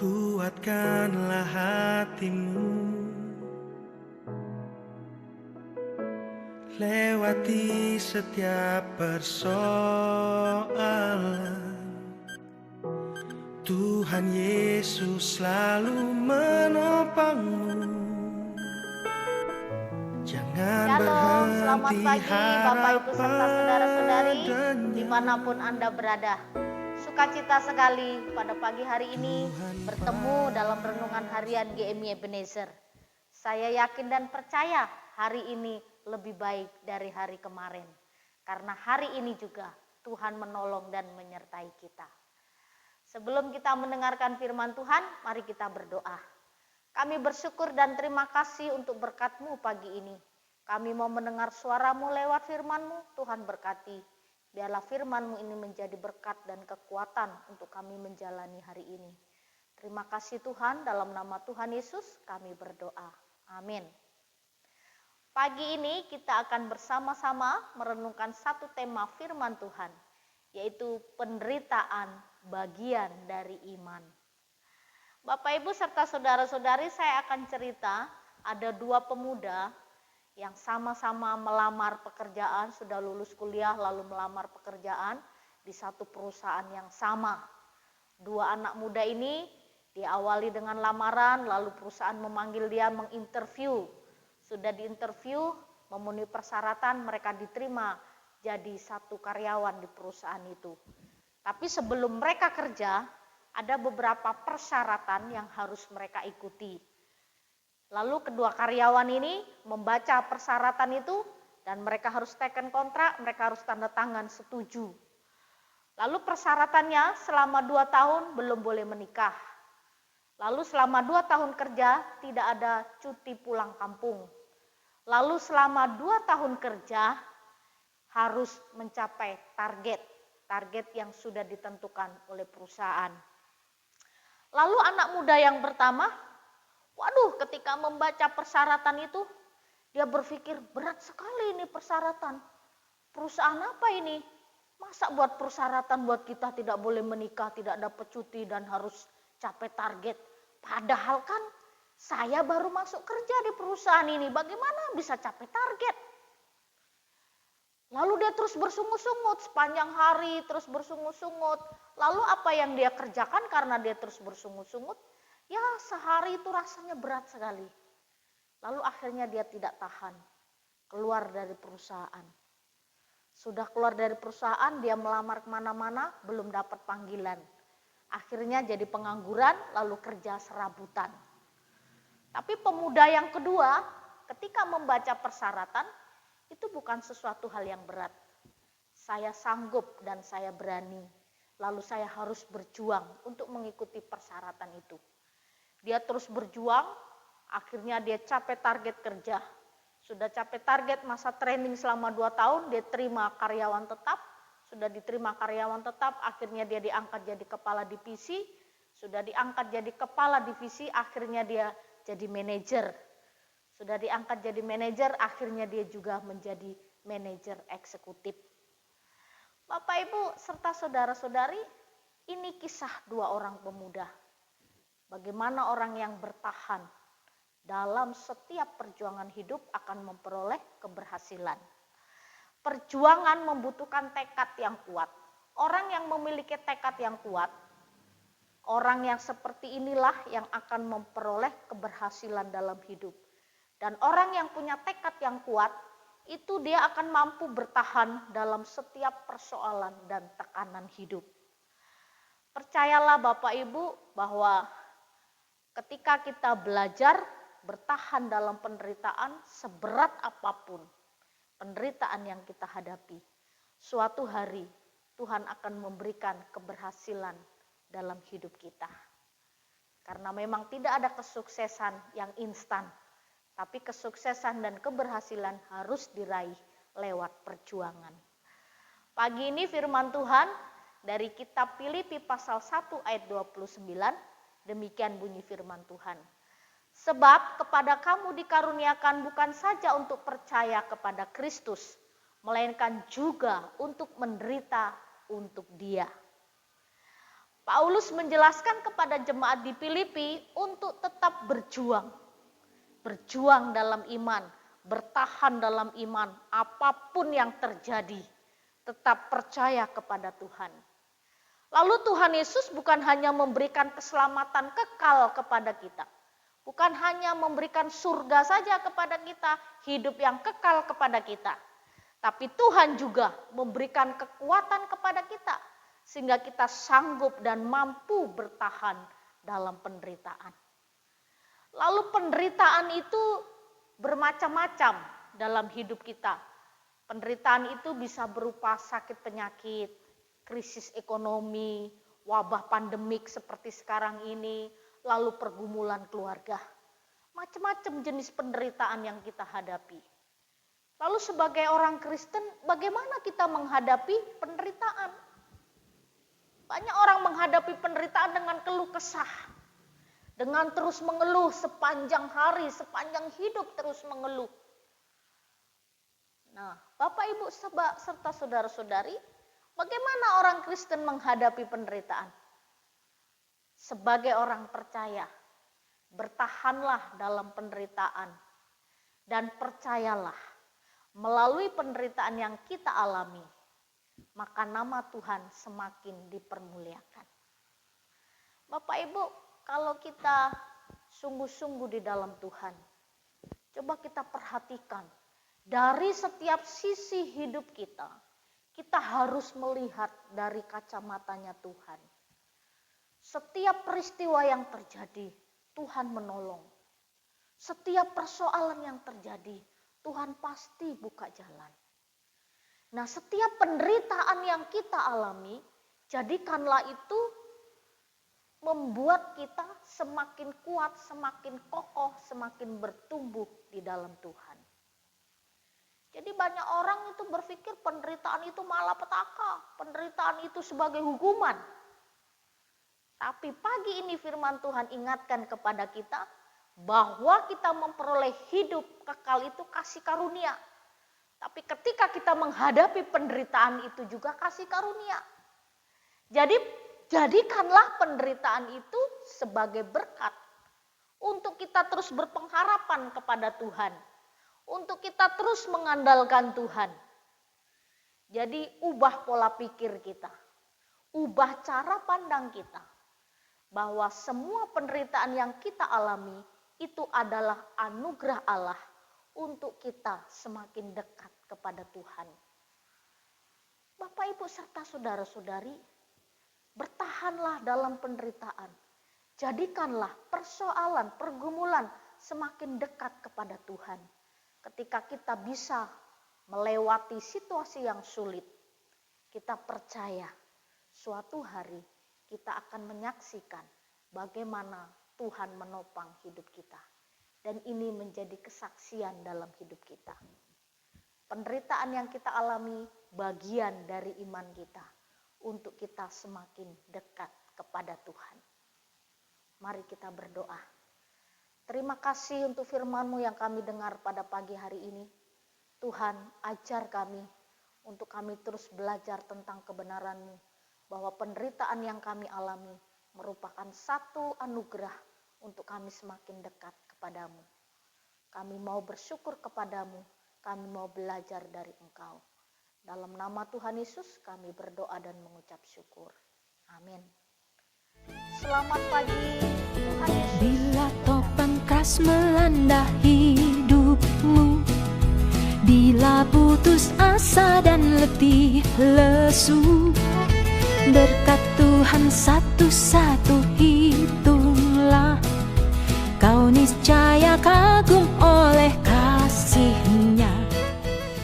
Kuatkanlah hatimu, lewati setiap persoalan. Tuhan Yesus selalu menopangmu. Jangan Shalom, selamat berhenti pagi Bapak harap Ibu serta saudara-saudari padanya. dimanapun Anda berada. Sukacita sekali pada pagi hari ini bertemu dalam renungan harian GMI Ebenezer. Saya yakin dan percaya hari ini lebih baik dari hari kemarin. Karena hari ini juga Tuhan menolong dan menyertai kita. Sebelum kita mendengarkan firman Tuhan, mari kita berdoa. Kami bersyukur dan terima kasih untuk berkat-Mu pagi ini. Kami mau mendengar suara-Mu lewat firman-Mu, Tuhan berkati. Biarlah firman-Mu ini menjadi berkat dan kekuatan untuk kami menjalani hari ini. Terima kasih Tuhan, dalam nama Tuhan Yesus kami berdoa. Amin. Pagi ini kita akan bersama-sama merenungkan satu tema firman Tuhan, yaitu penderitaan bagian dari iman. Bapak Ibu serta saudara-saudari, saya akan cerita ada dua pemuda yang sama-sama melamar pekerjaan, sudah lulus kuliah lalu melamar pekerjaan di satu perusahaan yang sama. Dua anak muda ini diawali dengan lamaran, lalu perusahaan memanggil dia menginterview. Sudah diinterview, memenuhi persyaratan, mereka diterima jadi satu karyawan di perusahaan itu. Tapi sebelum mereka kerja, ada beberapa persyaratan yang harus mereka ikuti. Lalu kedua karyawan ini membaca persyaratan itu dan mereka harus teken kontrak, mereka harus tanda tangan setuju. Lalu persyaratannya selama 2 tahun belum boleh menikah. Lalu selama 2 tahun kerja tidak ada cuti pulang kampung. Lalu selama 2 tahun kerja harus mencapai target yang sudah ditentukan oleh perusahaan. Lalu anak muda yang pertama, ketika membaca persyaratan itu, dia berpikir berat sekali ini persyaratan. Perusahaan apa ini? Masa buat persyaratan buat kita tidak boleh menikah, tidak dapat cuti dan harus capai target. Padahal kan saya baru masuk kerja di perusahaan ini, bagaimana bisa capai target? Lalu dia terus bersungut-sungut sepanjang hari, terus bersungut-sungut. Lalu apa yang dia kerjakan karena dia terus bersungut-sungut? Ya sehari itu rasanya berat sekali. Lalu akhirnya dia tidak tahan, keluar dari perusahaan. Sudah keluar dari perusahaan, dia melamar kemana-mana, belum dapat panggilan. Akhirnya jadi pengangguran, lalu kerja serabutan. Tapi pemuda yang kedua, ketika membaca persyaratan, itu bukan sesuatu hal yang berat. Saya sanggup dan saya berani. Lalu saya harus berjuang untuk mengikuti persyaratan itu. Dia terus berjuang, akhirnya dia capai target kerja. Sudah capai target masa training selama 2 tahun, dia terima karyawan tetap. Sudah diterima karyawan tetap, akhirnya dia diangkat jadi kepala divisi. Sudah diangkat jadi kepala divisi, akhirnya dia jadi manajer. Sudah diangkat jadi manajer, akhirnya dia juga menjadi manajer eksekutif. Bapak Ibu serta saudara-saudari, ini kisah 2 orang pemuda. Bagaimana orang yang bertahan dalam setiap perjuangan hidup akan memperoleh keberhasilan. Perjuangan membutuhkan tekad yang kuat. Orang yang memiliki tekad yang kuat, orang yang seperti inilah yang akan memperoleh keberhasilan dalam hidup. Dan orang yang punya tekad yang kuat, itu dia akan mampu bertahan dalam setiap persoalan dan tekanan hidup. Percayalah Bapak Ibu bahwa ketika kita belajar bertahan dalam penderitaan seberat apapun penderitaan yang kita hadapi, suatu hari Tuhan akan memberikan keberhasilan dalam hidup kita. Karena memang tidak ada kesuksesan yang instan. Tapi kesuksesan dan keberhasilan harus diraih lewat perjuangan. Pagi ini firman Tuhan dari kitab Filipi pasal 1 ayat 29, demikian bunyi firman Tuhan. Sebab kepada kamu dikaruniakan bukan saja untuk percaya kepada Kristus, melainkan juga untuk menderita untuk Dia. Paulus menjelaskan kepada jemaat di Filipi untuk tetap berjuang. Berjuang dalam iman, bertahan dalam iman, apapun yang terjadi, tetap percaya kepada Tuhan. Lalu Tuhan Yesus bukan hanya memberikan keselamatan kekal kepada kita. Bukan hanya memberikan surga saja kepada kita, hidup yang kekal kepada kita. Tapi Tuhan juga memberikan kekuatan kepada kita, sehingga kita sanggup dan mampu bertahan dalam penderitaan. Lalu penderitaan itu bermacam-macam dalam hidup kita. Penderitaan itu bisa berupa sakit penyakit, krisis ekonomi, wabah pandemik seperti sekarang ini, lalu pergumulan keluarga. Macam-macam jenis penderitaan yang kita hadapi. Lalu sebagai orang Kristen, bagaimana kita menghadapi penderitaan? Banyak orang menghadapi penderitaan dengan keluh kesah. Dengan terus mengeluh sepanjang hari, sepanjang hidup terus mengeluh. Nah, Bapak Ibu serta saudara-saudari, bagaimana orang Kristen menghadapi penderitaan? Sebagai orang percaya, bertahanlah dalam penderitaan. Dan percayalah, melalui penderitaan yang kita alami, maka nama Tuhan semakin dipermuliakan. Bapak Ibu, kalau kita sungguh-sungguh di dalam Tuhan, coba kita perhatikan, dari setiap sisi hidup kita, kita harus melihat dari kacamatanya Tuhan. Setiap peristiwa yang terjadi, Tuhan menolong. Setiap persoalan yang terjadi, Tuhan pasti buka jalan. Nah, setiap penderitaan yang kita alami, jadikanlah itu membuat kita semakin kuat, semakin kokoh, semakin bertumbuh di dalam Tuhan. Jadi banyak orang itu berpikir penderitaan itu malapetaka, penderitaan itu sebagai hukuman. Tapi pagi ini firman Tuhan ingatkan kepada kita bahwa kita memperoleh hidup kekal itu kasih karunia. Tapi ketika kita menghadapi penderitaan itu juga kasih karunia. Jadi jadikanlah penderitaan itu sebagai berkat untuk kita terus berpengharapan kepada Tuhan. Untuk kita terus mengandalkan Tuhan. Jadi ubah pola pikir kita. Ubah cara pandang kita. Bahwa semua penderitaan yang kita alami itu adalah anugerah Allah untuk kita semakin dekat kepada Tuhan. Bapak Ibu serta saudara-saudari, bertahanlah dalam penderitaan. Jadikanlah persoalan, pergumulan semakin dekat kepada Tuhan. Ketika kita bisa melewati situasi yang sulit, kita percaya suatu hari kita akan menyaksikan bagaimana Tuhan menopang hidup kita. Dan ini menjadi kesaksian dalam hidup kita. Penderitaan yang kita alami bagian dari iman kita untuk kita semakin dekat kepada Tuhan. Mari kita berdoa. Terima kasih untuk firman-Mu yang kami dengar pada pagi hari ini. Tuhan, ajar kami untuk kami terus belajar tentang kebenaran-Mu. Bahwa penderitaan yang kami alami merupakan satu anugerah untuk kami semakin dekat kepadamu. Kami mau bersyukur kepadamu, kami mau belajar dari Engkau. Dalam nama Tuhan Yesus kami berdoa dan mengucap syukur. Amin. Selamat pagi, Tuhan Yesus. Bila topan keras melanda hidupmu, bila putus asa dan letih lesu, berkat Tuhan satu-satu